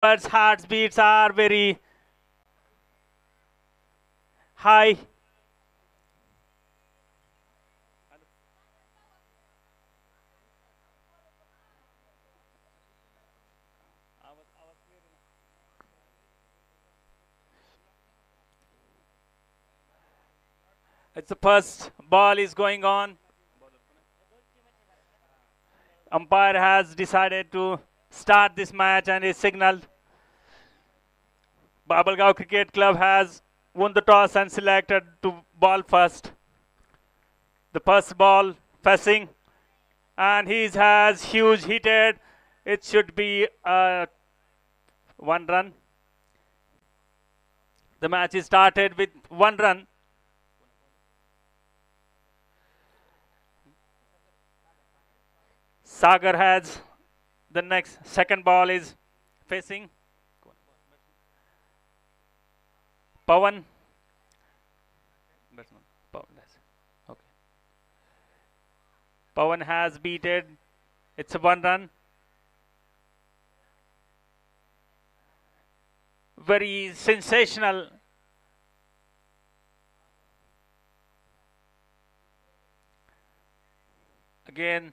But heartbeats are very high. It's the first ball is going on. Umpire has decided to start this match and is signaled. Babalgaon Cricket Club has won the toss and selected to ball first. The first ball facing, and he has huge heated. It should be a 1 run. The match is started with 1 run. Sagar has the next second ball is facing. Pawan. Okay. Pawan has beaten. It's a 1 run. Very sensational. Again,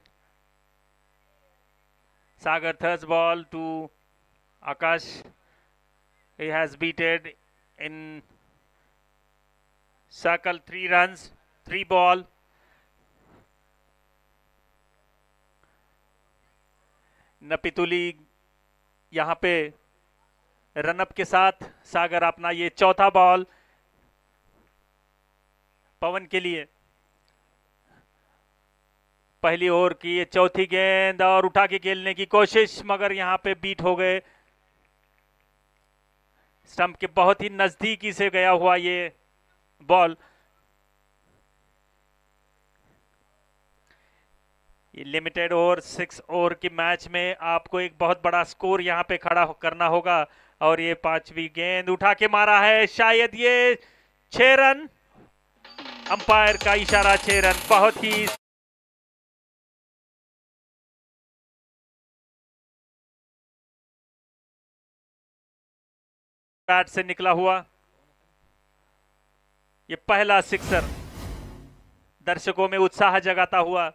Sagar third ball to Akash. He has beaten in circle 3 runs, 3 ball. नपितुली यहाँ पे run up के साथ सागर अपना ये चौथा ball पवन के लिए। पहली ओवर की ये चौथी गेंद और उठा के खेलने की कोशिश, मगर यहाँ पे बीट हो गए। स्टंप के बहुत ही नजदीकी से गया हुआ ये बॉल। ये लिमिटेड ओवर 6 ओवर की मैच में आपको एक बहुत बड़ा स्कोर यहाँ पे खड़ा करना होगा। और ये पांचवी गेंद उठा के मारा है, शायद ये 6 रन। अंपायर का इशारा 6 रन। बहुत ही बैट से निकला हुआ ये पहला सिक्सर दर्शकों में उत्साह जगाता हुआ।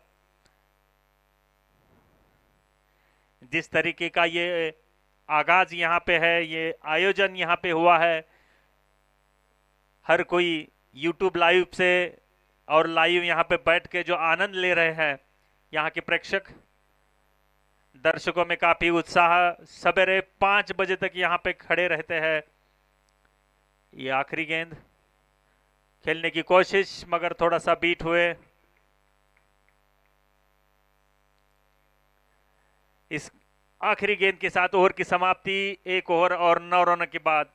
जिस तरीके का ये आगाज यहाँ पे है, ये आयोजन यहाँ पे हुआ है, हर कोई YouTube लाइव से और लाइव यहाँ पे बैठ के जो आनंद ले रहे हैं, यहाँ के प्रेक्षक दर्शकों में काफी उत्साह। सवेरे 5 बजे तक यहाँ पे खड़े रहते हैं। ये आखिरी गेंद खेलने की कोशिश, मगर थोड़ा सा बीट हुए। इस आखिरी गेंद के साथ ओवर की समाप्ति 1 ओवर और 9 रनों के बाद।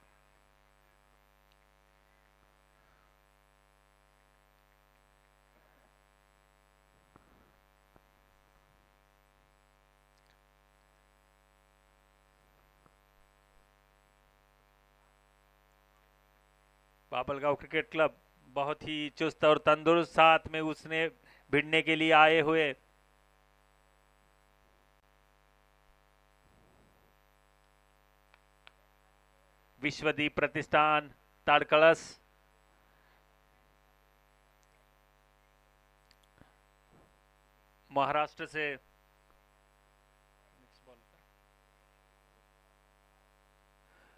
बाबलगांव क्रिकेट क्लब बहुत ही चुस्त और तंदुरुस्त, साथ में उसने भिड़ने के लिए आए हुए विश्वदीप प्रतिष्ठान ताड़कलस, महाराष्ट्र से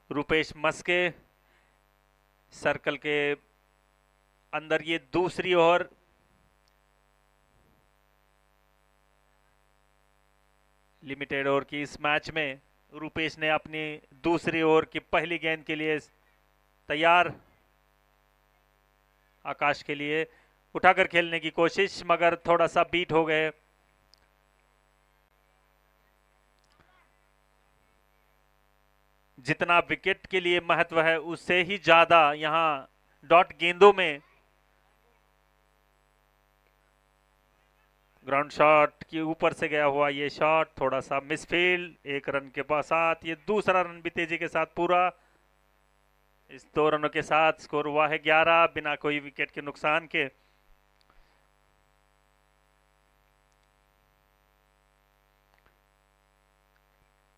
रुपेश मस्के। सर्कल के अंदर ये दूसरी ओवर। लिमिटेड ओवर की इस मैच में रुपेश ने अपनी दूसरी ओवर की पहली गेंद के लिए तैयार। आकाश के लिए उठाकर खेलने की कोशिश, मगर थोड़ा सा बीट हो गए। जितना विकेट के लिए महत्व है, उससे ही ज्यादा यहां डॉट गेंदों में ग्राउंड शॉट के ऊपर से गया हुआ ये शॉट थोड़ा सा मिसफील्ड। 1 रन के साथ ये दूसरा रन भी तेजी के साथ पूरा। इस 2 रनों के साथ स्कोर हुआ है 11 बिना कोई विकेट के नुकसान के।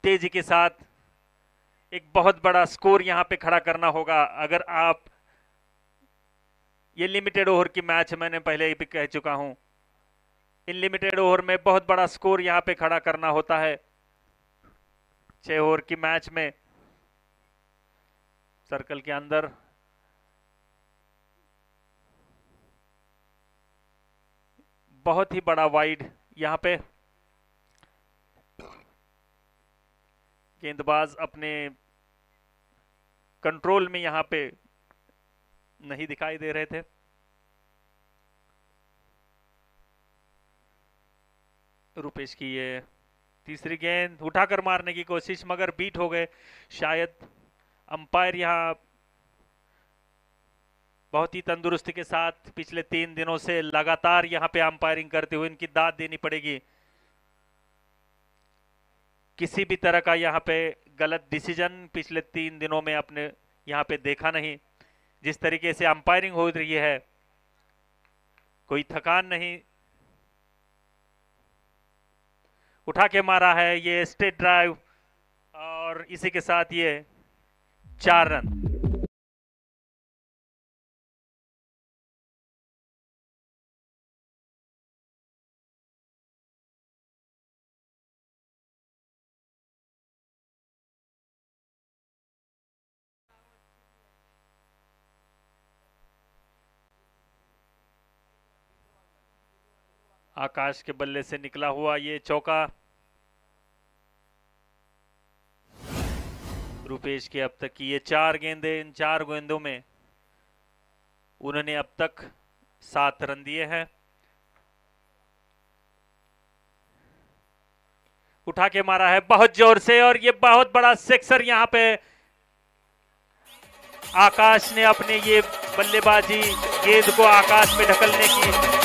तेजी के साथ एक बहुत बड़ा स्कोर यहां पे खड़ा करना होगा। अगर आप, ये लिमिटेड ओवर की मैच मैंने पहले भी कह चुका हूं, इन लिमिटेड ओवर में बहुत बड़ा स्कोर यहां पे खड़ा करना होता है। 6 ओवर की मैच में सर्कल के अंदर बहुत ही बड़ा वाइड, यहां पे गेंदबाज अपने कंट्रोल में यहां पे नहीं दिखाई दे रहे थे। रुपेश की ये तीसरी गेंद उठाकर मारने की कोशिश, मगर बीट हो गए। शायद अंपायर यहां बहुत ही तंदुरुस्ती के साथ पिछले 3 दिनों से लगातार यहां पे अंपायरिंग करते हुए इनकी दाद देनी पड़ेगी। किसी भी तरह का यहां पे गलत डिसीजन पिछले 3 दिनों में अपने यहां पे देखा नहीं। जिस तरीके से अंपायरिंग हो रही है, कोई थकान नहीं। उठा के मारा है ये स्ट्रेट ड्राइव, और इसी के साथ ये 4 रन। आकाश के बल्ले से निकला हुआ ये चौका। रुपेश के अब तक की ये 4 गेंदें, इन 4 गेंदों में उन्होंने अब तक 7 रन दिए हैं। उठा के मारा है बहुत जोर से, और ये बहुत बड़ा सिक्सर यहां पे आकाश ने अपने ये बल्लेबाजी, गेंद को आकाश में ढकलने की।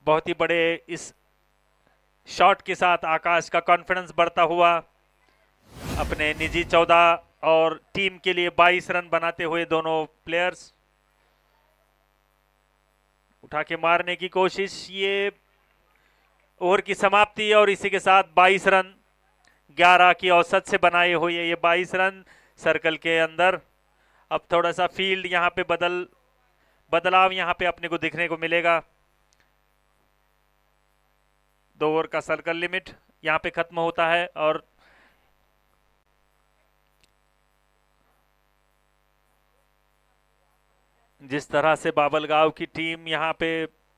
बहुत ही बड़े इस शॉट के साथ आकाश का कॉन्फिडेंस बढ़ता हुआ, अपने निजी 14 और टीम के लिए 22 रन बनाते हुए दोनों प्लेयर्स। उठा के मारने की कोशिश, ये ओवर की समाप्ति, और इसी के साथ 22 रन 11 की औसत से बनाए हुए ये 22 रन सर्कल के अंदर। अब थोड़ा सा फील्ड यहां पे बदलाव यहां पे अपने को दिखने को मिलेगा। 2 ओवर का सर्कल लिमिट यहां पे खत्म होता है, और जिस तरह से बाबलगांव की टीम यहां पे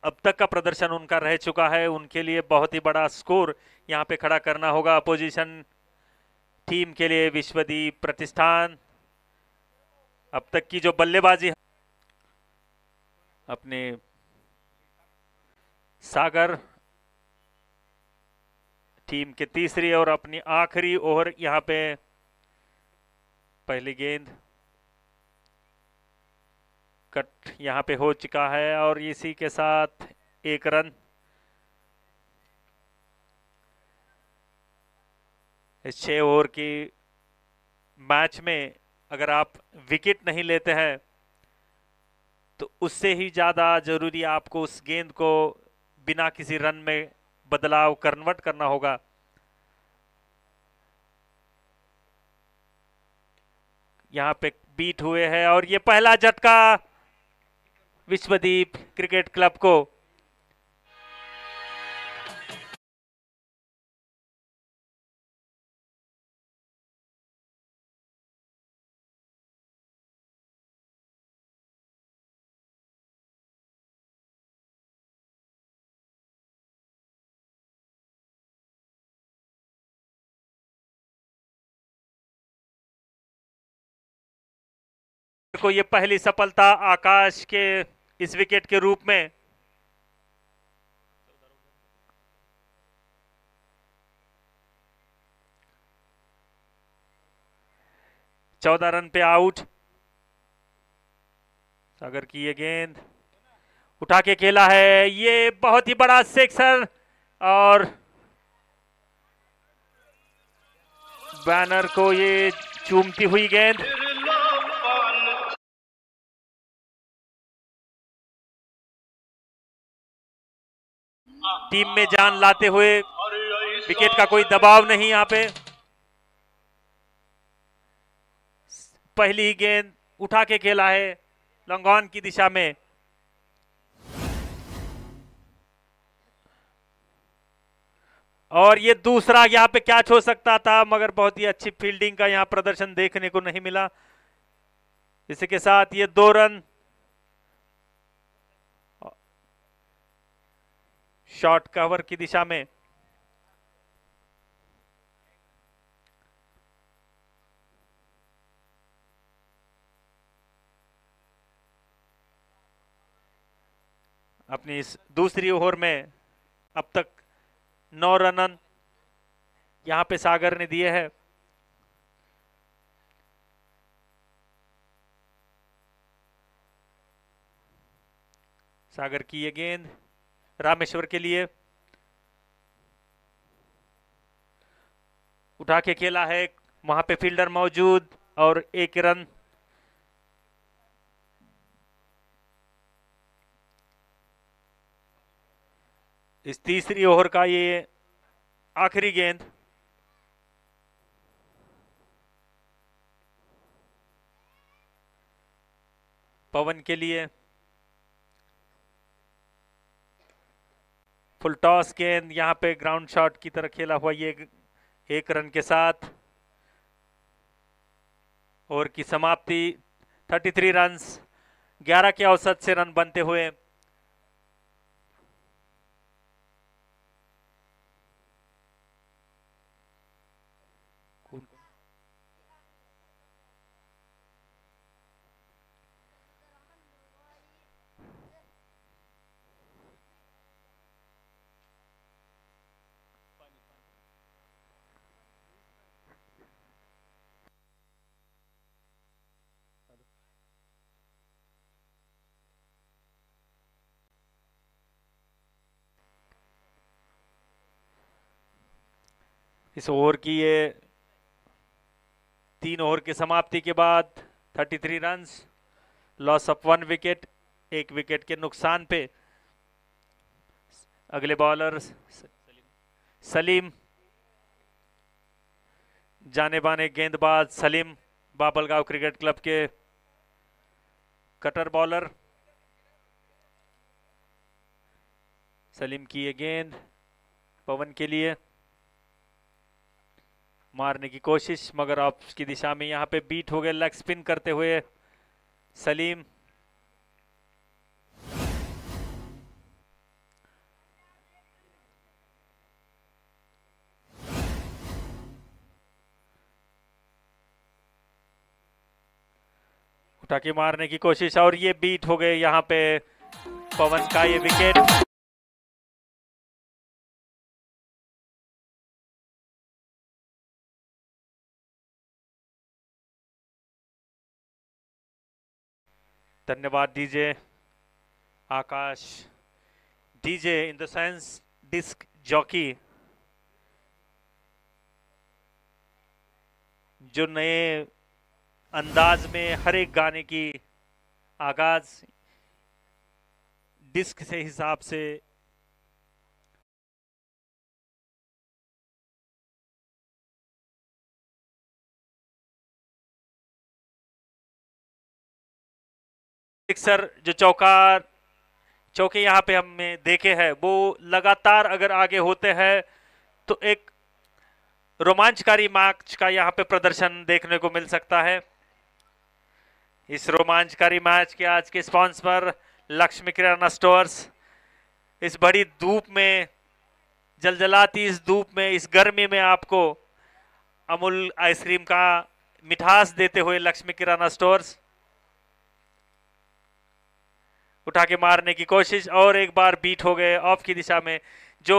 अब तक का प्रदर्शन उनका रह चुका है, उनके लिए बहुत ही बड़ा स्कोर यहां पे खड़ा करना होगा अपोजिशन टीम के लिए। विश्वदीप प्रतिष्ठान अब तक की जो बल्लेबाजी, अपने सागर टीम के तीसरी और अपनी आखिरी ओवर यहां पे पहली गेंद कट यहां पे हो चुका है, और इसी के साथ 1 रन। इस 6 ओवर की मैच में अगर आप विकेट नहीं लेते हैं, तो उससे ही ज्यादा जरूरी आपको उस गेंद को बिना किसी रन में बदलाव कन्वर्ट करना होगा। यहां पे बीट हुए हैं, और ये पहला झटका विश्वदीप क्रिकेट क्लब को। को ये पहली सफलता आकाश के इस विकेट के रूप में। चौदह रन पे आउट। सागर की ये गेंद उठा के खेला है, ये बहुत ही बड़ा सिक्सर, और बैनर को ये चूमती हुई गेंद, टीम में जान लाते हुए, विकेट का कोई दबाव नहीं यहां पे। पहली ही गेंद उठा के खेला है लॉन्ग ऑन की दिशा में। और ये दूसरा यहां पे कैच हो सकता था, मगर बहुत ही अच्छी फील्डिंग का यहां प्रदर्शन देखने को नहीं मिला। इसी के साथ ये 2 रन शॉर्ट कवर की दिशा में। अपनी इस दूसरी ओवर में अब तक 9 रन यहां पे सागर ने दिए हैं। सागर की ये गेंद रामेश्वर के लिए, उठा के खेला है, वहां पे फील्डर मौजूद और 1 रन। इस तीसरी ओवर का ये आखिरी गेंद। पवन के लिए फुल टॉस गेंद, यहां पे ग्राउंड शॉट की तरह खेला हुआ ये 1 रन के साथ ओवर की समाप्ति। 33 रन्स, 11 के औसत से रन बनते हुए इस ओवर की ये 3 ओवर की समाप्ति के बाद 33 runs, loss of 1 wicket, 1 wicket के नुकसान पे। अगले बॉलर सलीम, जाने माने गेंदबाज सलीम, बाबलगांव क्रिकेट क्लब के कटर बॉलर। सलीम की ये गेंद पवन के लिए, मारने की कोशिश मगर ऑफ की दिशा में यहां पे बीट हो गए लेग स्पिन करते हुए सलीम। उठा के मारने की कोशिश और ये बीट हो गए यहां पे पवन का ये विकेट। धन्यवाद DJ Akash, DJ in the sense disc jockey, जो नए अंदाज में हर एक गाने की आगाज डिस्क से हिसाब से सर जो चौके यहाँ पे हमने देखे हैं वो लगातार अगर आगे होते हैं तो एक रोमांचकारी मैच का यहाँ पे प्रदर्शन देखने को मिल सकता है। इस रोमांचकारी मैच के आज के स्पॉन्सर लक्ष्मी किराना स्टोर्स। इस बड़ी धूप में, जलजलाती इस धूप में, इस गर्मी में आपको अमूल आइसक्रीम का मिठास देते हुए लक्ष्मी किराना स्टोर्स। उठा के मारने की कोशिश और एक बार बीट हो गए ऑफ की दिशा में। जो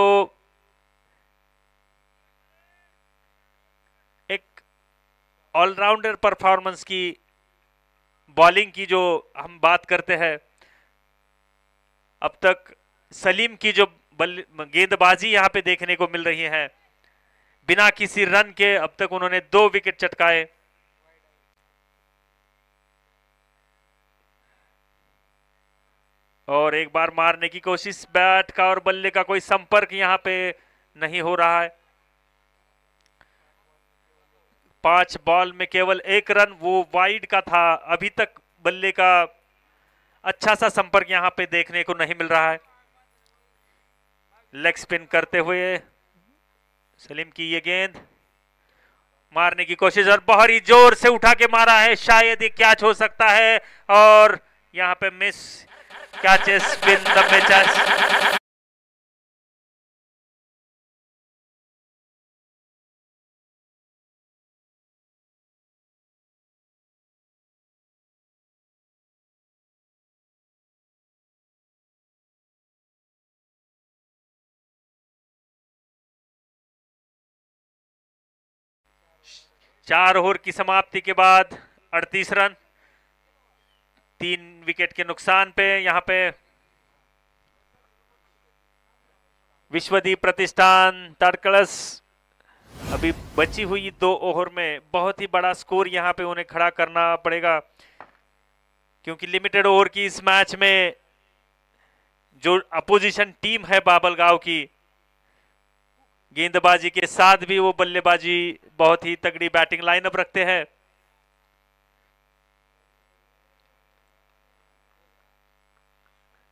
एक ऑलराउंडर परफॉर्मेंस की, बॉलिंग की जो हम बात करते हैं, अब तक सलीम की जो गेंदबाजी यहां पे देखने को मिल रही है, बिना किसी रन के अब तक उन्होंने 2 विकेट चटकाए। और एक बार मारने की कोशिश, बैट का और बल्ले का कोई संपर्क यहां पे नहीं हो रहा है। 5 बॉल में केवल 1 रन, वो वाइड का था। अभी तक बल्ले का अच्छा सा संपर्क यहां पे देखने को नहीं मिल रहा है। लेग स्पिन करते हुए सलीम की ये गेंद, मारने की कोशिश और बहुत ही जोर से उठा के मारा है, शायद ये कैच हो सकता है और यहां पे miss. Catches win the matches. चार ओवर की समाप्ति के बाद 38 रन, 3 विकेट के नुकसान पे यहां पे विश्वदीप प्रतिष्ठान तड़कलस अभी बची हुई 2 ओवर में बहुत ही बड़ा स्कोर यहां पे उन्हें खड़ा करना पड़ेगा, क्योंकि लिमिटेड ओवर की इस मैच में जो अपोजिशन टीम है बाबलगांव की, गेंदबाजी के साथ भी वो बल्लेबाजी बहुत ही तगड़ी बैटिंग लाइनअप रखते हैं।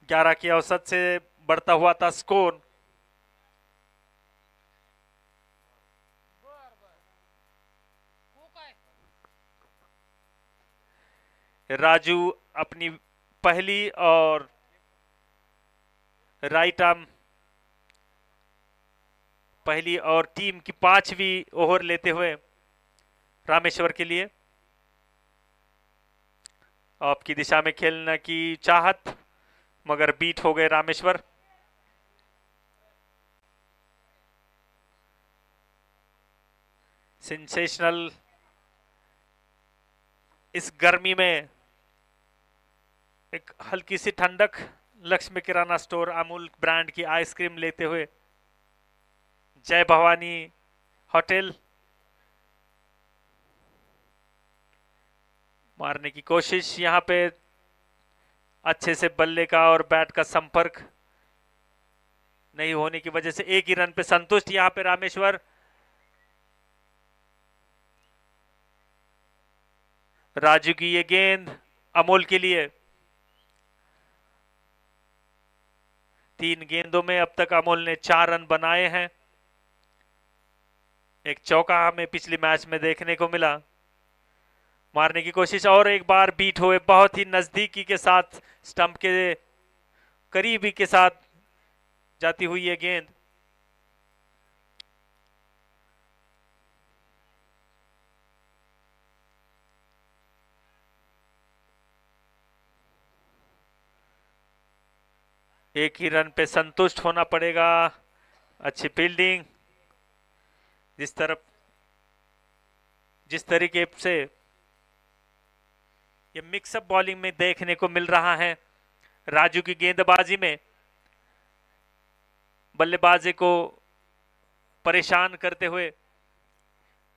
ग्यारह की औसत से बढ़ता हुआ था स्कोर। राजू अपनी पहली और राइट आर्म पहली और टीम की 5वीं ओवर लेते हुए रामेश्वर के लिए आपकी दिशा में खेलने की चाहत, मगर बीट हो गए रामेश्वर। सेंसेशनल इस गर्मी में एक हल्की सी ठंडक, लक्ष्मी किराना स्टोर अमूल ब्रांड की आइसक्रीम लेते हुए जय भवानी होटल मारने की कोशिश, यहां पे अच्छे से बल्ले का और बैट का संपर्क नहीं होने की वजह से 1 ही रन पे संतुष्ट यहां पे रामेश्वर। राजू की ये गेंद अमोल के लिए। 3 गेंदों में अब तक अमोल ने 4 रन बनाए हैं। एक चौका हमें पिछली मैच में देखने को मिला। मारने की कोशिश और एक बार बीट हुए, बहुत ही नजदीकी के साथ स्टंप के करीबी के साथ जाती हुई ये गेंद। एक ही रन पे संतुष्ट होना पड़ेगा। अच्छी फील्डिंग, जिस तरीके से ये मिक्सअप बॉलिंग में देखने को मिल रहा है। राजू की गेंदबाजी में बल्लेबाजी को परेशान करते हुए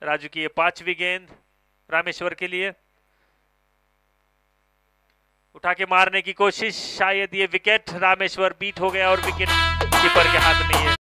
राजू की ये 5वीं गेंद रामेश्वर के लिए। उठा के मारने की कोशिश, शायद ये विकेट, रामेश्वर बीट हो गया और विकेट कीपर के हाथ में है।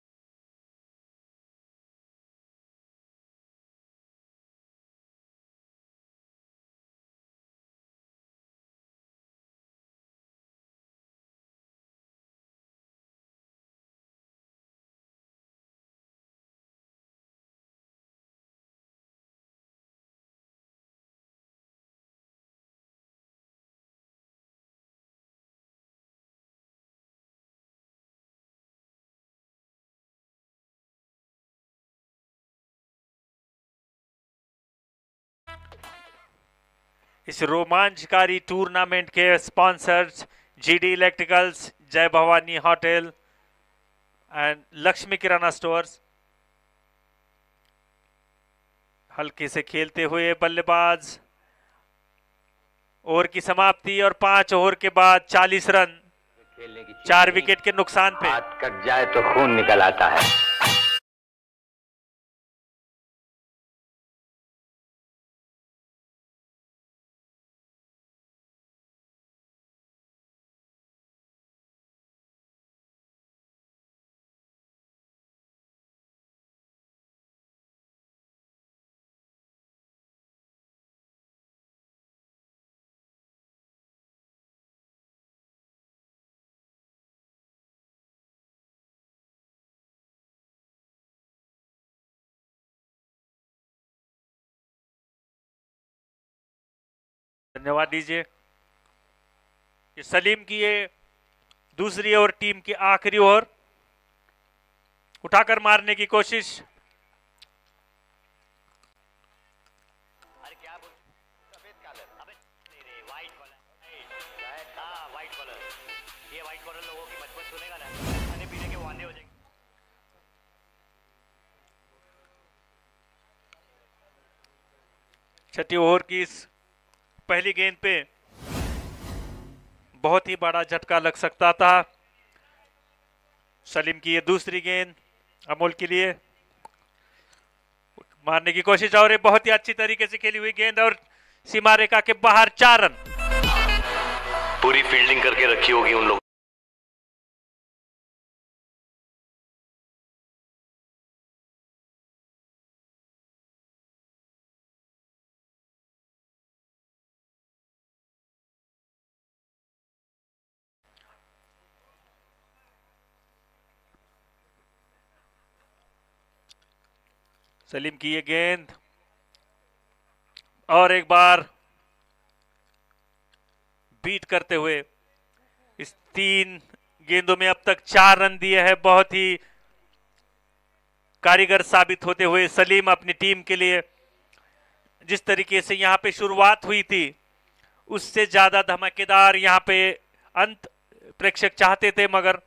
इस रोमांचकारी टूर्नामेंट के स्पॉन्सर्स जीडी इलेक्ट्रिकल्स, जय Bhavani hotel and Lakshmi kirana stores. हल्के से खेलते हुए बल्लेबाज, ओवर की समाप्ति और 5 ओवर के बाद 40 रन, 4 विकेट के नुकसान पे। हाथ कट जाए तो खून निकल आता है। धन्यवाद दीजिए। ये सलीम की ये दूसरी ओवर, टीम की आखिरी ओवर, उठाकर मारने की कोशिश। छठी ओवर की इस पहली गेंद पे बहुत ही बड़ा झटका लग सकता था। सलीम की ये दूसरी गेंद अमोल के लिए, मारने की कोशिश, और ये बहुत ही अच्छी तरीके से खेली हुई गेंद और सीमा रेखा के बाहर 4 रन। पूरी फील्डिंग करके रखी होगी उन लोगों। सलीम की ये गेंद और एक बार बीट करते हुए इस 3 गेंदों में अब तक 4 रन दिए हैं। बहुत ही कारीगर साबित होते हुए सलीम अपनी टीम के लिए। जिस तरीके से यहां पे शुरुआत हुई थी उससे ज्यादा धमाकेदार यहां पे अंत प्रेक्षक चाहते थे, मगर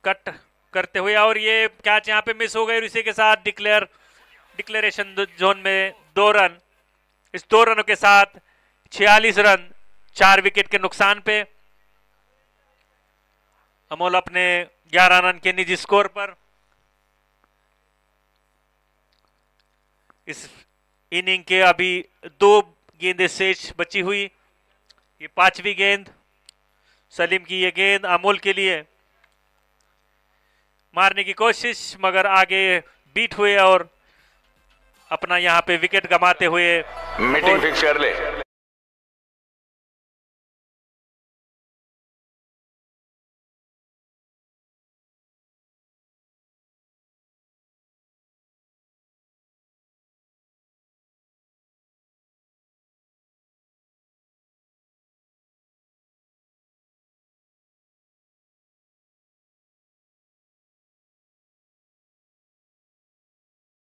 कट करते हुए और ये कैच यहां पे मिस हो गई और इसी के साथ डिक्लेरेशन जोन में 2 रन। इस 2 रनों के साथ 46 रन 4 विकेट के नुकसान पे अमोल अपने 11 रन के निजी स्कोर पर इस इनिंग के अभी 2 गेंदें शेष बची हुई। ये 5वीं गेंद, सलीम की ये गेंद अमोल के लिए, मारने की कोशिश मगर आगे बीट हुए और अपना यहां पे विकेट गंवाते हुए मीटिंग फिक्स कर ले।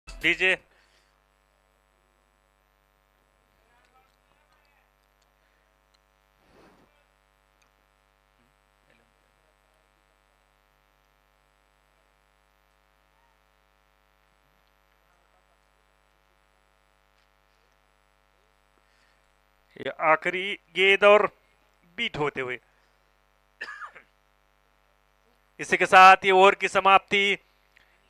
दीजिए। ये आखिरी गेंद और बीट होते हुए इसी के साथ ये ओवर की समाप्ति,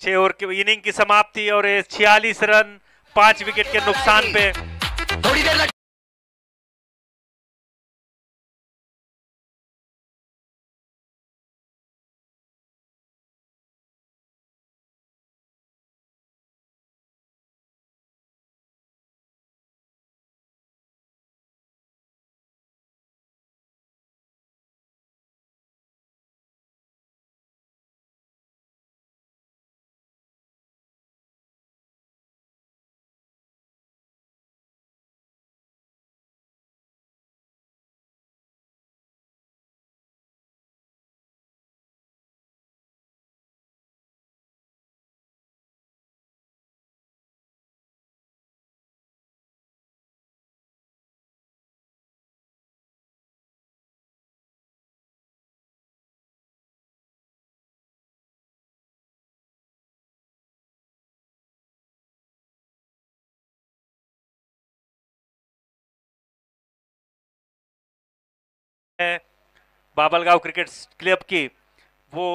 6 ओवर की इनिंग की समाप्ति और 46 रन 5 विकेट के नुकसान पे थोड़ी देर बाबलगांव क्रिकेट क्लब की वो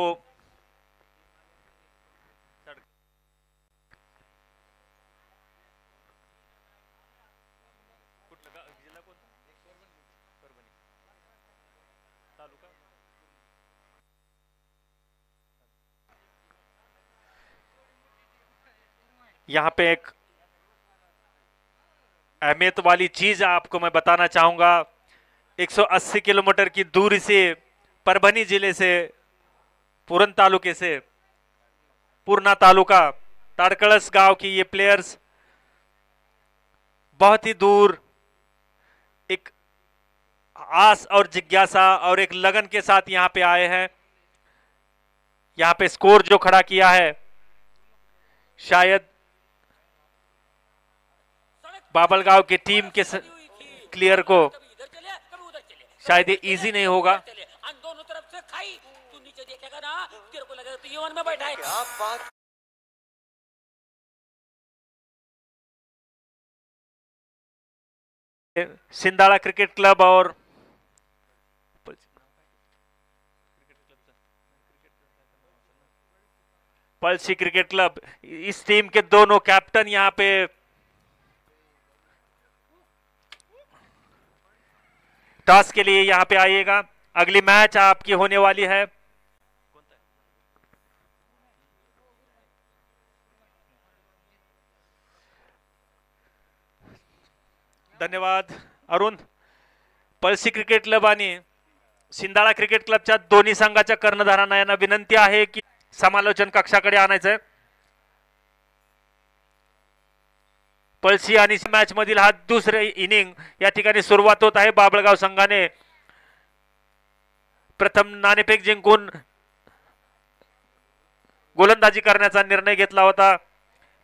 यहां पे एक अहमियत वाली चीज आपको मैं बताना चाहूंगा। 180 किलोमीटर की दूरी से परभनी जिले से पूरन तालुके से पूर्णा तालुका ताड़कळस गांव की ये प्लेयर्स बहुत ही दूर एक आस और जिज्ञासा और एक लगन के साथ यहां पे आए हैं। यहां पे स्कोर जो खड़ा किया है शायद बाबलगांव की टीम के क्लियर को शायद ये इजी नहीं होगा। दोनों तरफ से खाई, तू नीचे देखेगा ना तेरे को लगेगा तो ये में बैठा है। क्या बात। सिंधाड़ा क्रिकेट क्लब और पलसी क्रिकेट क्लब, इस टीम के दोनों कैप्टन यहां पे टॉस के लिए यहां पे आइएगा। अगली मैच आपकी होने वाली है धन्यवाद अरुण। पलसी क्रिकेट क्लब आणि सिंधाळा क्रिकेट क्लबच्या दोन्ही संघाच्या कर्णधारांना यांना विनंती आहे की समालोचन कक्षाकडे आणायचंय। पलसी आणि मॅच मधील हा दुसरे इनिंग या ठिकाणी सुरुवात होत आहे। बाबळगाव संघाने प्रथम नाणेफेक जिंकून गोलंदाजी करण्याचा निर्णय घेतला होता।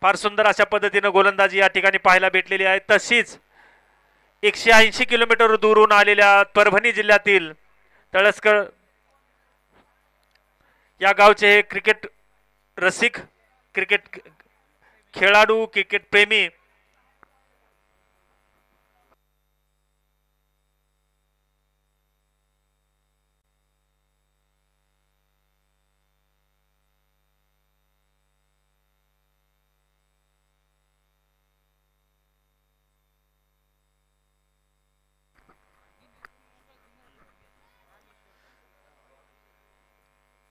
फार सुंदर अशा पद्धतीने गोलंदाजी या ठिकाणी पाहायला भेटलेली आहे। तशीच 180 किलोमीटर दूरून आलेल्या परभणी जिल्ह्यातील तळसकर या गावचे हे क्रिकेट रसिक, क्रिकेट खेळाडू, क्रिकेट प्रेमी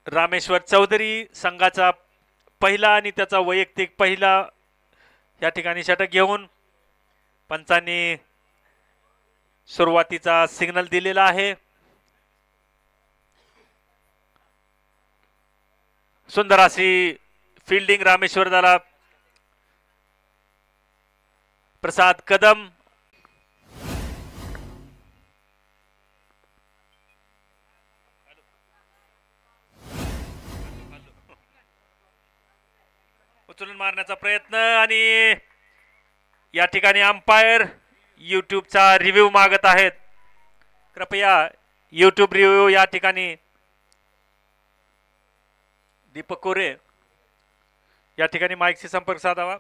रामेश्वर चौधरी संघाचा पहिला आणि त्याचा वैयक्तिक पहिला या ठिकाणी षटक घेऊन पंचांनी सुरुवातीचा सिग्नल दिलेला आहे। सुंदर अशी फील्डिंग रामेश्वर झाला। प्रसाद कदम उचलून मारण्याचा प्रयत्न आणि या ठिकाणी अंपायर यूट्यूबचा रिव्ह्यू मागत आहेत। कृपया यूट्यूब रिव्ह्यू या ठिकाणी दीपक कोरे या ठिकाणी माईकशी संपर्क साधावा।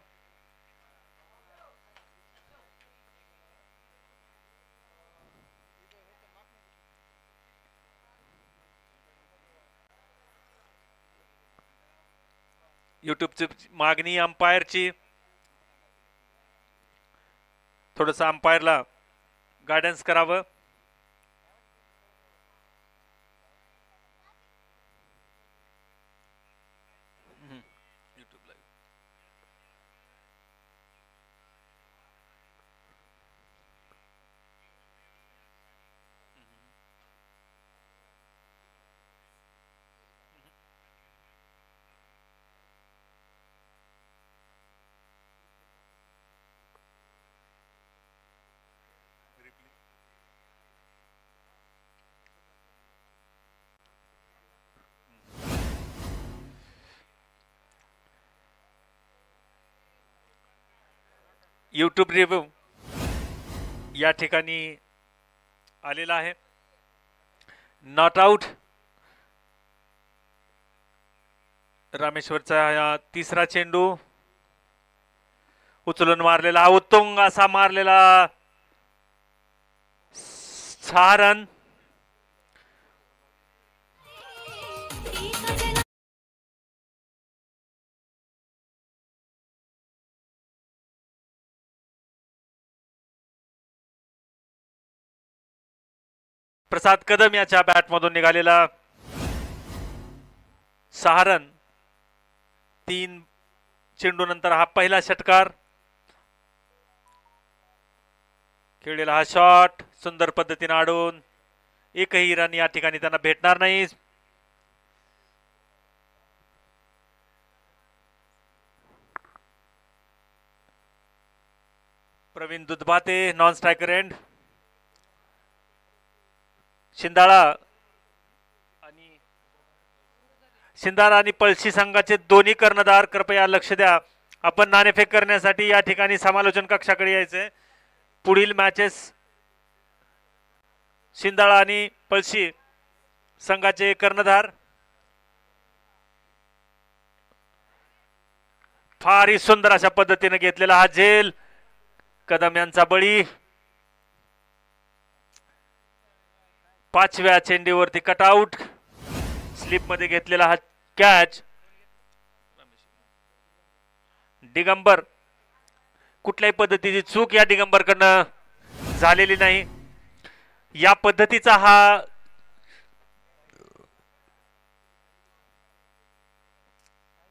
यूट्यूबची मागणी अंपायरची, थोडस अंपायरला गायडन्स करावं। यूट्यूब रिव्ह्यू या ठिकाणी आलेला आहे। नॉट आउट रामेश्वरचा या तिसरा चेंडू उचलून मारलेला, उत्तुंग असा मारलेला 6 रन। प्रसाद कदम याच्या बॅटमधून निघालेला 6 रन। 3 चेंडू नंतर हा पहिला षटकार, खेळलेला हा शॉट सुंदर पद्धतीने आडून एकही रन या ठिकाणी त्यांना भेटणार नाही। Praveen Dudhbhate non striker end. Shindala आणि पळशी संघाचे दोन्ही कर्णधार कृपया लक्ष द्या. आपण नाणेफेक करण्यासाठी या ठिकाणी समालोचन कक्षाकडे यायचे. पुढील मॅचेस शिंदाळा आणि पळशी संघाचे कर्णधार. फारही सुंदर अशा पद्धतीने घेतलेला हा झेल कदम यांचा बळी. 5व्या चेंडूवरती कटआउट. स्लिप मध्ये घेतलेला हा कॅच. दिगंबर कुठल्याही पद्धतीची चूक या दिगंबरकडनं झालेली नाही. या पद्धतीचा हा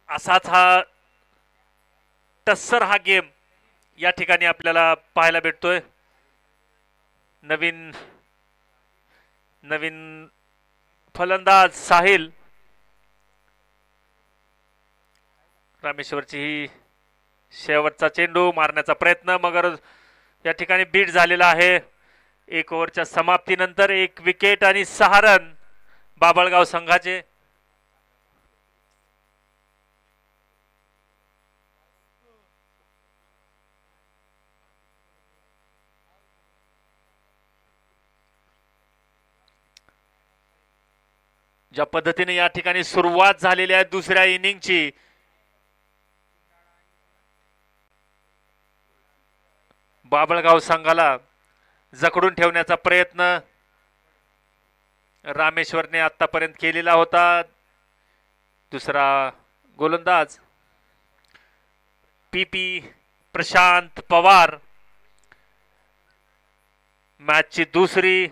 असाच हा टस्सर हा गेम या ठिकाणी आपल्याला पाहायला भेटतोय. नवीन फलंदाज साहिल रामेश्वरची ही शेवटचा चेंडू मारण्याचा प्रयत्न मगर या ठिकाणी बीट झालेला आहे. 1 ओव्हरच्या समाप्तीनंतर 1 विकेट आणि 6 रन बाभळगाव संघाचे. ज्या पद्धतीने या ठिकाणी सुरुवात झालेली आहे दुसऱ्या इनिंगची, बाभळगाव संघाला जखडून ठेवण्याचा प्रयत्न रामेश्वरने आतापर्यंत केलेला होता. दुसरा गोलंदाज पीपी प्रशांत पवार मॅचची दुसरी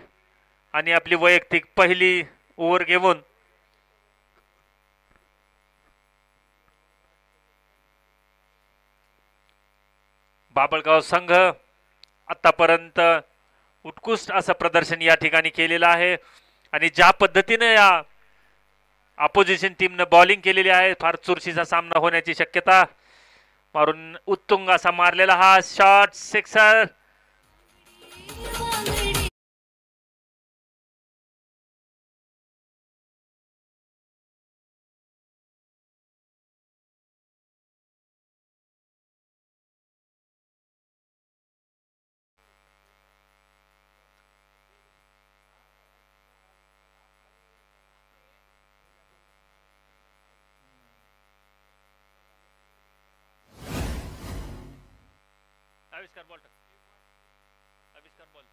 आणि आपली वैयक्तिक पहिली ओव्हर घेऊन बाभळगाव संघ आतापर्यंत उत्कृष्ट असं प्रदर्शन या ठिकाणी केलेलं आहे. आणि ज्या पद्धतीने या अपोजिशन टीमने बॉलिंग केलेली आहे फार चुरशीचा सामना होण्याची शक्यता. मारून उत्तुंग असा मारलेला हा शॉट सिक्सर. आविष्कार बॉल आविष्कार बॉल.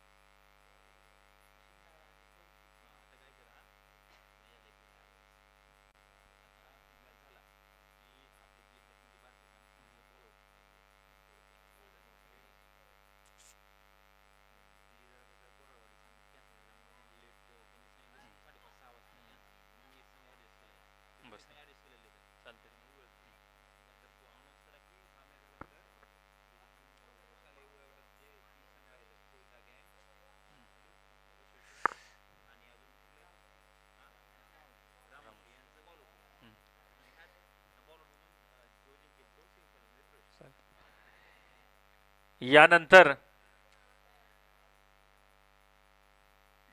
यानंतर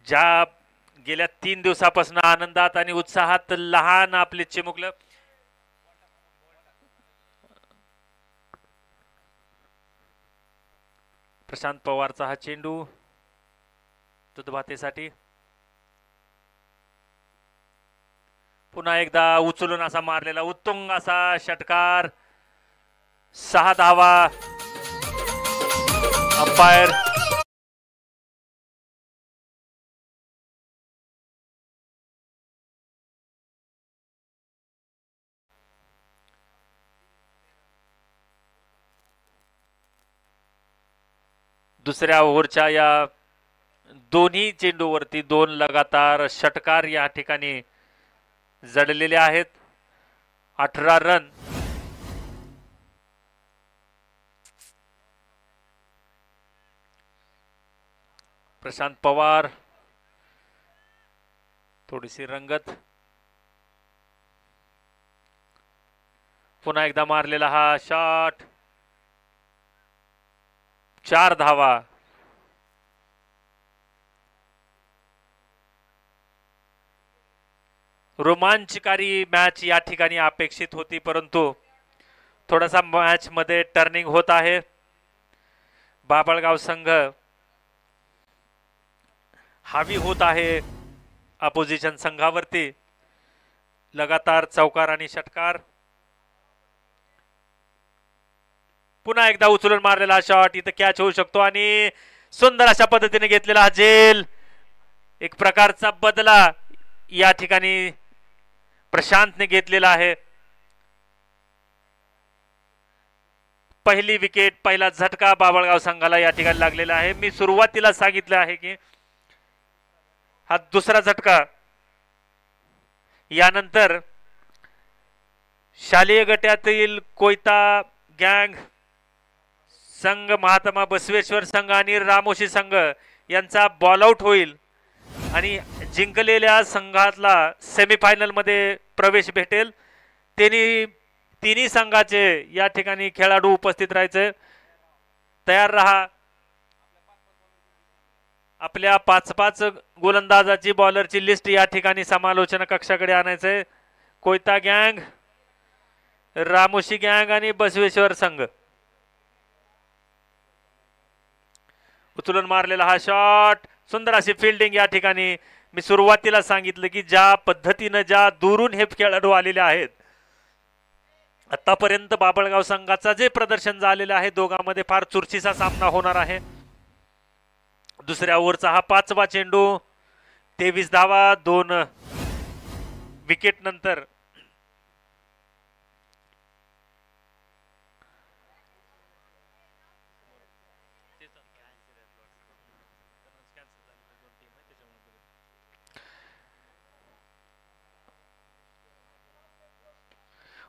ज्या गेल्या 3 दिवसापासून आनंदात आणि उत्साहात लहान आपले चिमुकलं प्रशांत पवारचा हा चेंडू दुधभातेसाठी पुन्हा एकदा उचलून असा मारलेला उत्तुंग असा षटकार. 6 धावा. अंपायर दुसऱ्या ओव्हरच्या या दोन्ही चेंडूवरती 2 लगातार षटकार या ठिकाणी जडलेले आहेत. 18 रन. प्रशांत पवार थोडीशी रंगत. पुन्हा एकदा मारलेला हा शॉट 4 धावा. रोमांचकारी मॅच या ठिकाणी अपेक्षित होती, परंतु थोडासा मॅच मध्ये टर्निंग होत आहे. बाभळगाव संघ हावी होत आहे अपोजिशन संघावरती. लगातार चौकार आणि षटकार. पुन्हा एकदा उचलून मारलेला शॉट, इथं कॅच होऊ शकतो आणि सुंदर अशा पद्धतीने घेतलेला हा झेल. एक प्रकारचा बदला या ठिकाणी प्रशांतने घेतलेला आहे. पहिली विकेट, पहिला झटका बाभळगाव संघाला या ठिकाणी लागलेला आहे. मी सुरुवातीला सांगितलं आहे की हा दुसरा झटका. यानंतर शालेय गटातील कोयता गँग संघ, महात्मा बसवेश्वर संघ आणि रामोशी संघ यांचा बॉल आउट होईल आणि जिंकलेल्या संघातला सेमीफायनल मध्ये प्रवेश भेटेल. तिन्ही संघाचे या ठिकाणी खेळाडू उपस्थित राहायचे. तयार रहा. आपल्या 5-5 गोलंदाजाची बॉलरची लिस्ट या ठिकाणी समालोचना कक्षाकडे आणायचंय. कोयता गँग, रामोशी गँग आणि बसवेश्वर संघ. उचलून मारलेला हा शॉट, सुंदर अशी फिल्डिंग या ठिकाणी. मी सुरुवातीला सांगितलं की ज्या पद्धतीनं ज्या दुरून हे खेळाडू आलेले आहेत, आतापर्यंत बाभळगाव संघाचा जे प्रदर्शन झालेलं आहे, दोघांमध्ये फार चुरशीचा सामना होणार आहे. दुसऱ्या ओव्हरचा हा 5वा चेंडू. 23 धावा 2 विकेट नंतर.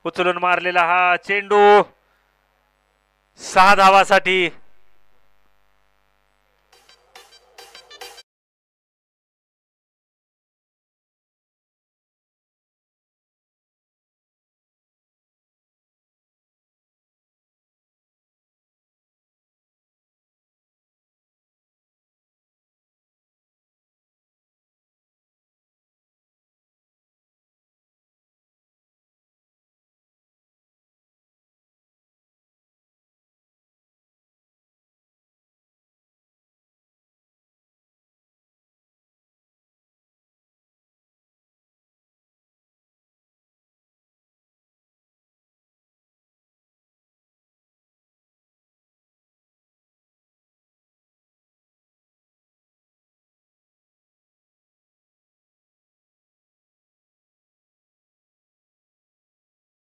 उचलून मारलेला हा चेंडू 6 धावासाठी.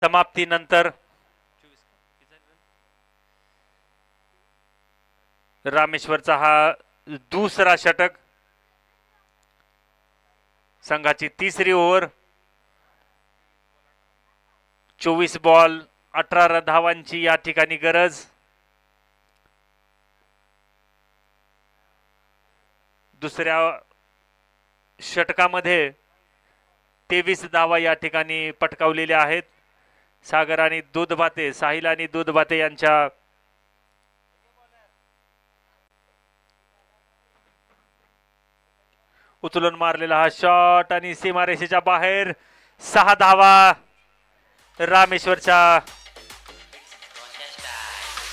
समाप्तीनंतर रामेश्वरचा हा दुसरा षटक. संघाची तिसरी ओव्हर. 24 बॉल 18 धावांची या ठिकाणी गरज. दुसऱ्या षटकामध्ये 23 धावा या ठिकाणी पटकावलेल्या आहेत. सागर आणि दूधभाते, साहिल आणि दूधभाते यांच्या उचलून मारलेला हा शॉट आणि सीमारेषेच्या बाहेर. 6 धावा रामेश्वरच्या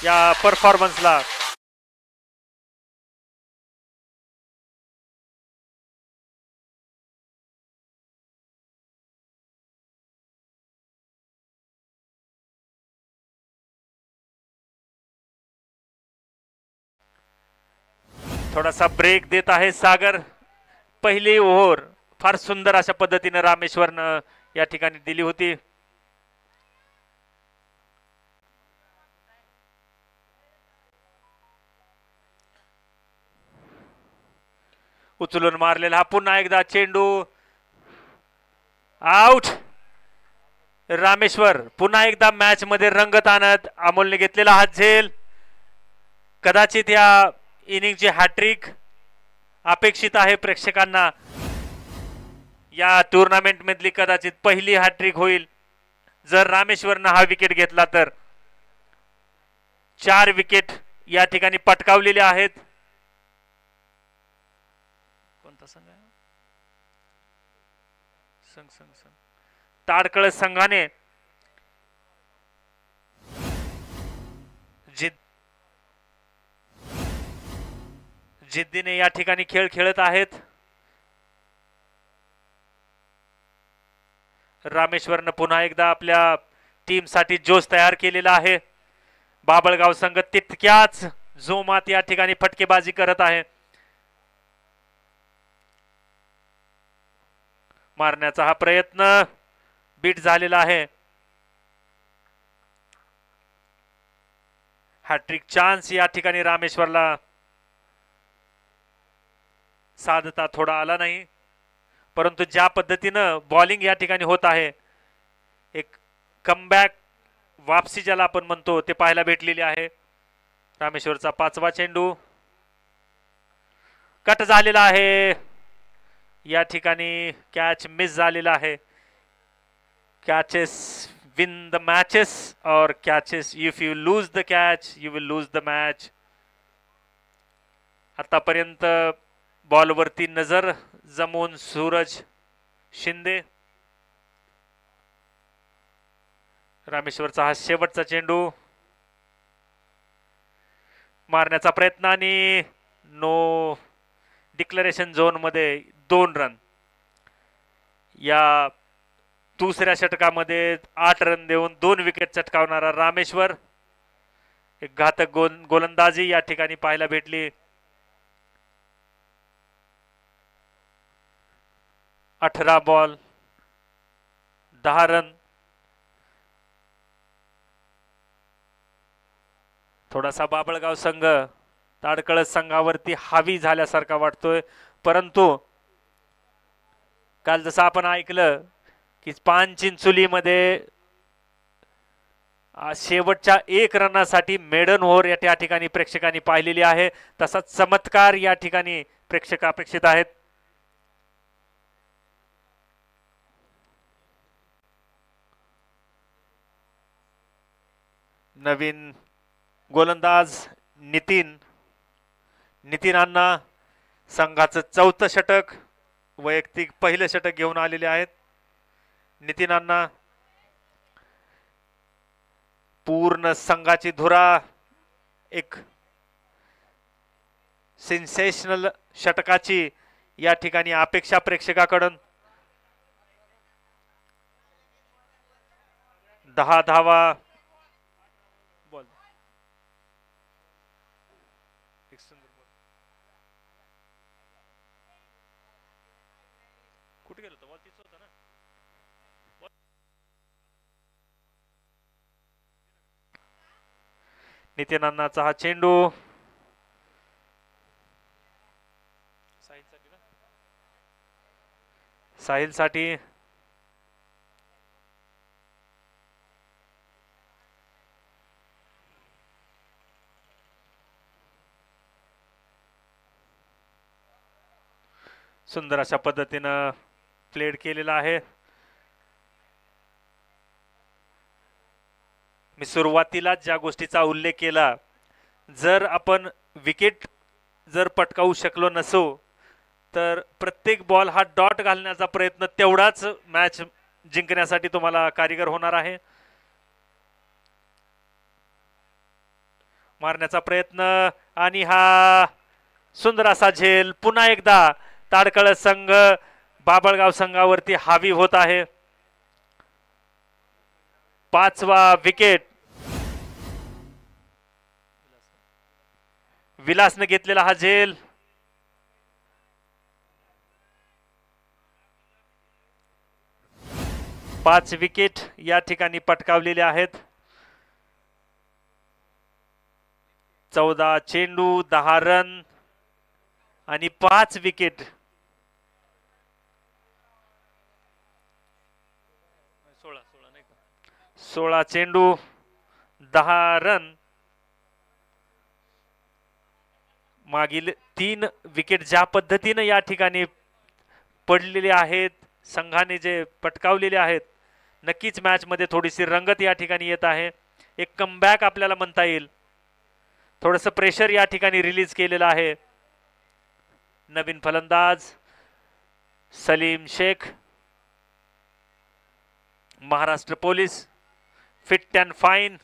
या परफॉर्मन्सला. थोडासा ब्रेक देत आहे सागर. पहिली ओव्हर फार सुंदर अशा पद्धतीने रामेश्वरनं या ठिकाणी दिली होती. उचलून मारलेला हा पुन्हा एकदा चेंडू आउट. रामेश्वर पुन्हा एकदा मॅच मध्ये रंगत आणत अमोलने घेतलेला हा झेल. कदाचित या इनिंगची हॅट्रिक अपेक्षित आहे प्रेक्षकांना. या टुर्नामेंट मधली कदाचित पहिली हॅट्रिक होईल जर रामेश्वरनं हा विकेट घेतला तर. 4 विकेट या ठिकाणी पटकावलेले आहेत. कोणता संघ आहे? संघ ताडकळस संघाने जिद्दीने या ठिकाणी खेळ खेळत आहेत. रामेश्वरनं पुन्हा एकदा आपल्या टीम साठी जोश तयार केलेला आहे. बाबळगाव संघ तितक्याच जोमात या ठिकाणी फटकेबाजी करत आहे. मारण्याचा हा प्रयत्न बीट झालेला आहे. हॅट्रिक चान्स या ठिकाणी रामेश्वरला साधता थोडा आला नाही, परंतु ज्या पद्धतीनं बॉलिंग या ठिकाणी होत आहे, एक कमबॅक वापसी ज्याला आपण म्हणतो ते पाहायला भेटलेली आहे. रामेश्वरचा 5वा चेंडू कट झालेला आहे. या ठिकाणी कॅच मिस झालेला आहे. कॅचेस विन द मॅचेस और catches if you lose the catch you will lose the match. आतापर्यंत बॉलवरती नजर जमवून सूरज शिंदे. रामेश्वरचा हा शेवटचा चेंडू मारण्याचा प्रयत्न आणि नो. डिक्लेरेशन झोन मध्ये 2 रन. या दुसऱ्या षटकामध्ये 8 रन देऊन 2 विकेट चटकावणारा रामेश्वर. एक घातक गोलंदाजी या ठिकाणी पाहायला भेटली. 18 बॉल 10 रन. थोडासा बाबळगाव संघ ताडकळस संघावरती हावी झाल्यासारखा वाटतोय, परंतु काल जसं आपण ऐकलं की पानचिंचोलीमध्ये शेवटच्या 1 रनासाठी मेडन ओव्हर या त्या ठिकाणी प्रेक्षकांनी पाहिलेली आहे. तसा चमत्कार या ठिकाणी प्रेक्षक अपेक्षित आहेत. नवीन गोलंदाज नितीन अण्णा संघाचं 4थं षटक, वैयक्तिक पहिलं षटक घेऊन आलेले आहेत. नितीन अण्णा पूर्ण संघाची धुरा एक सेन्सेशनल षटकाची या ठिकाणी अपेक्षा प्रेक्षकाकडून. 10 धावा. कुठे गेलो बॉल? तीच होता ना. नितीन अण्णाचा हा चेंडू साहिलसाठी. सुंदर अशा पद्धतीनं प्लेड केलेला आहे. मी सुरुवातीला ज्या गोष्टीचा उल्लेख केला, जर आपण विकेट जर पटकावू शकलो नसो तर प्रत्येक बॉल हा डॉट घालण्याचा प्रयत्न तेवढाच मॅच जिंकण्यासाठी तुम्हाला कारीगर होणार आहे. मारण्याचा प्रयत्न आणि हा सुंदर असा झेल. पुन्हा एकदा ताडकळस संघ बाबळगाव संघावरती हावी होत आहे. 5वा विकेट विलासने घेतलेला हा झेल. पाच विकेट या ठिकाणी पटकावलेले आहेत. 14 चेंडू 10 रन आणि 5 विकेट. 16 चेंडू 10 रन. मागील 3 विकेट ज्या पद्धतीने या ठिकाणी पडलेले आहेत, संघाने जे पटकावलेले आहेत, नक्कीच मॅच मध्ये थोडीशी रंगत या ठिकाणी येत आहे. एक कमबॅक आपल्याला म्हणता येईल. थोडंसं प्रेशर या ठिकाणी रिलीज केलेलं आहे. नवीन फलंदाज Salim Shaikh, Maharashtra police, fit and fine.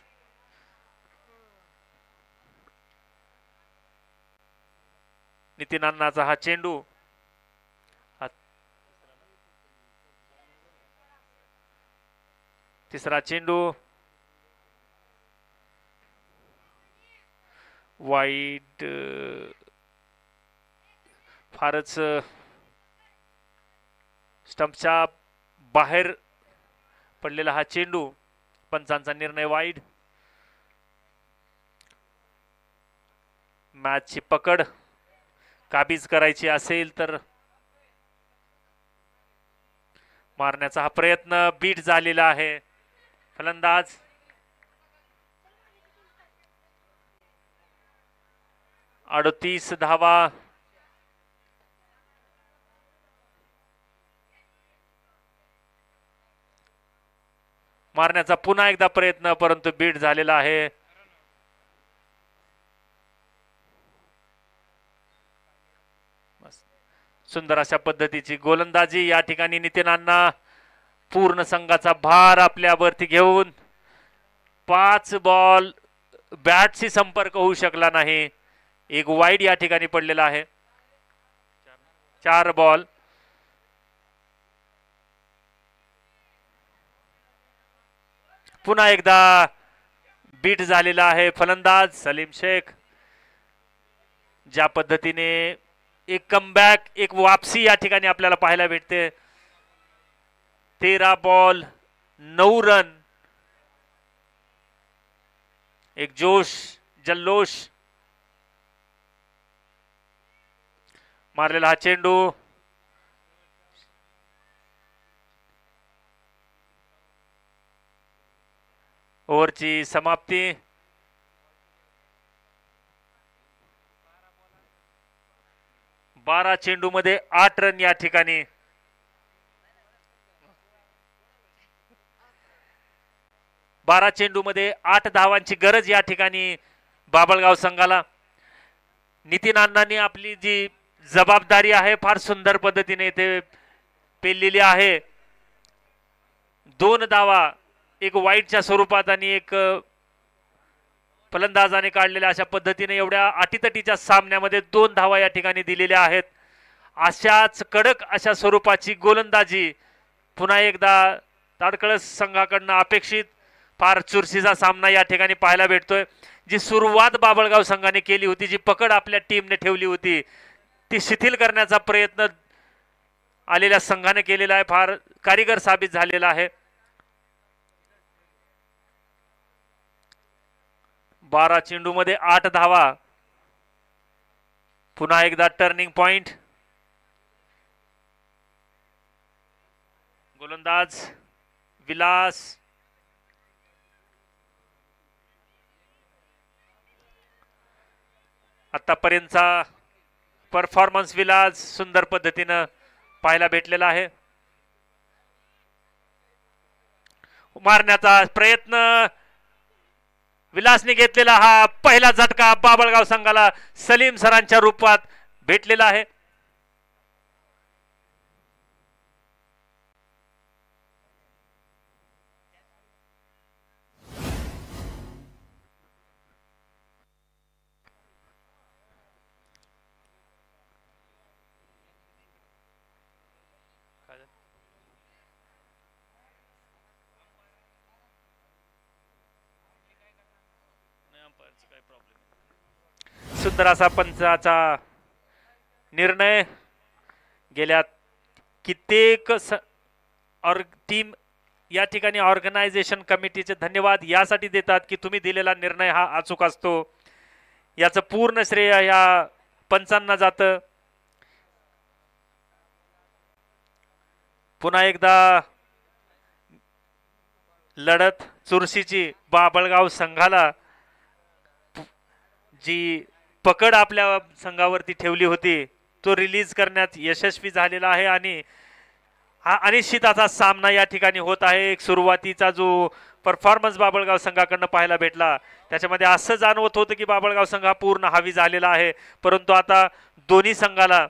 Nitin अण्णाचा हा चेंडू, तिसरा चेंडू वाईड, फारच स्टंपच्या बाहेर पडलेला हा चेंडू. पंचांचा निर्णय वाईड. मॅचची पकड काबीज करायची असेल तर मारण्याचा हा प्रयत्न बीट झालेला आहे. फलंदाज 38 धावा. मारण्याचा पुन्हा एकदा प्रयत्न, परंतु बीट झालेला आहे. सुंदर अशा पद्धतीची गोलंदाजी या ठिकाणी नितीन अण्णा पूर्ण संघाचा भार आपल्यावरती घेऊन 5 बॉल बॅटशी संपर्क होऊ शकला नाही. एक वाईड या ठिकाणी पडलेला आहे. 4 बॉल. पुन्हा एकदा बीट झालेला आहे. फलंदाज सलीम शेख. ज्या पद्धतीने एक कमबॅक, एक वापसी या ठिकाणी आपल्याला पाहायला भेटते. 13 बॉल 9 रन. एक जोश जल्लोष. मारलेला हा चेंडू ओव्हरची समाप्ती. 12 चेंडू मध्ये 8 रन या ठिकाणी. बारा चेंडू मध्ये 8 धावांची गरज या ठिकाणी बाभळगाव संघाला. नितीन अण्णांनी आपली जी जबाबदारी आहे फार सुंदर पद्धतीने ते पेललेली आहे. 2 धावा एक वाईडच्या स्वरूपात आणि एक फलंदाजाने काढलेल्या अशा पद्धतीने एवढ्या अटीतटीच्या सामन्यामध्ये 2 धावा या ठिकाणी दिलेल्या आहेत. अशाच कडक अशा स्वरूपाची गोलंदाजी पुन्हा एकदा ताडकळस संघाकडनं अपेक्षित. फार चुरशीचा सामना या ठिकाणी पाहायला भेटतोय. जी सुरुवात बाभळगाव संघाने केली होती, जी पकड आपल्या टीमने ठेवली होती, ती शिथिल करण्याचा प्रयत्न आलेल्या संघाने केलेला आहे. फार कारीगर साबित झालेला आहे. 12 चेंडू मध्ये 8 धावा. पुन्हा एकदा टर्निंग पॉइंट. गोलंदाज विलास. आतापर्यंतचा परफॉर्मन्स विलास सुंदर पद्धतीनं पाहायला भेटलेला आहे. मारण्याचा प्रयत्न विलासने घेतलेला हा पहिला झटका बाभळगाव संघाला सलीम सरांच्या रूपात भेटलेला आहे. सुंदर असा पंचाचा निर्णय. गेल्या कित्येक टीम या ठिकाणी ऑर्गनायझेशन कमिटीचे धन्यवाद यासाठी देतात की तुम्ही दिलेला निर्णय हा अचूक असतो. याचं पूर्ण श्रेय या पंचांना जातं. पुन्हा एकदा लढत चुरशीची बाभळगाव संघाला जी पकड आपल्या संघावरती ठेवली होती तो रिलीज करण्यात यशस्वी झालेला आहे आणि हा अनिश्चिताचा सामना या ठिकाणी होत आहे. एक सुरुवातीचा जो परफॉर्मन्स बाभळगाव संघाकडनं पाहायला भेटला. त्याच्यामध्ये असं जाणवत होतं की बाभळगाव संघ हा पूर्ण हावी झालेला आहे, परंतु आता दोन्ही संघाला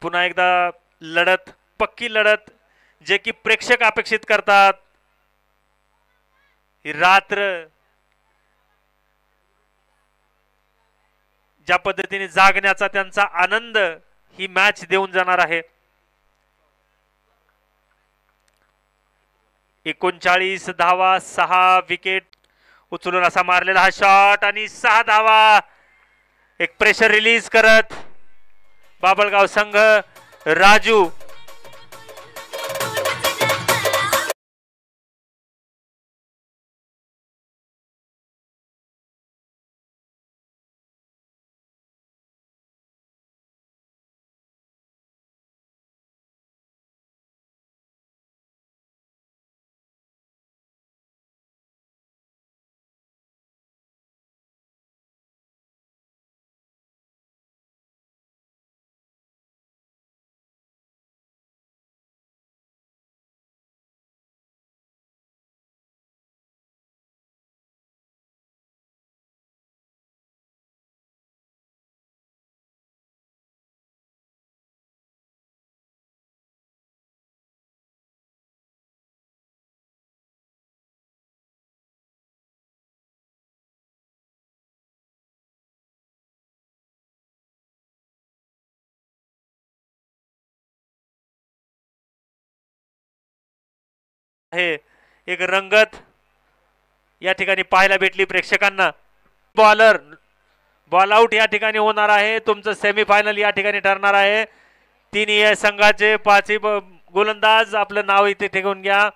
पुन्हा एकदा लढत, पक्की लढत, जे की प्रेक्षक अपेक्षित करतात. ही रात्र ज्या पद्धतीने जागण्याचा त्यांचा आनंद ही मॅच देऊन जाणार आहे. 39 धावा, 6 विकेट उचलून असा मारलेला हा शॉट आणि 6 धावा. एक प्रेशर रिलीज करत बाभळगाव संघ. राजू आहे एक रंगत या ठिकाणी पाहायला भेटली प्रेक्षकांना. बॉल आउट या ठिकाणी होणार आहे. तुमचं सेमीफायनल या ठिकाणी ठरणार आहे. तिन्ही संघाचे 5 गोलंदाज आपलं नाव इथे ठेवून घ्या.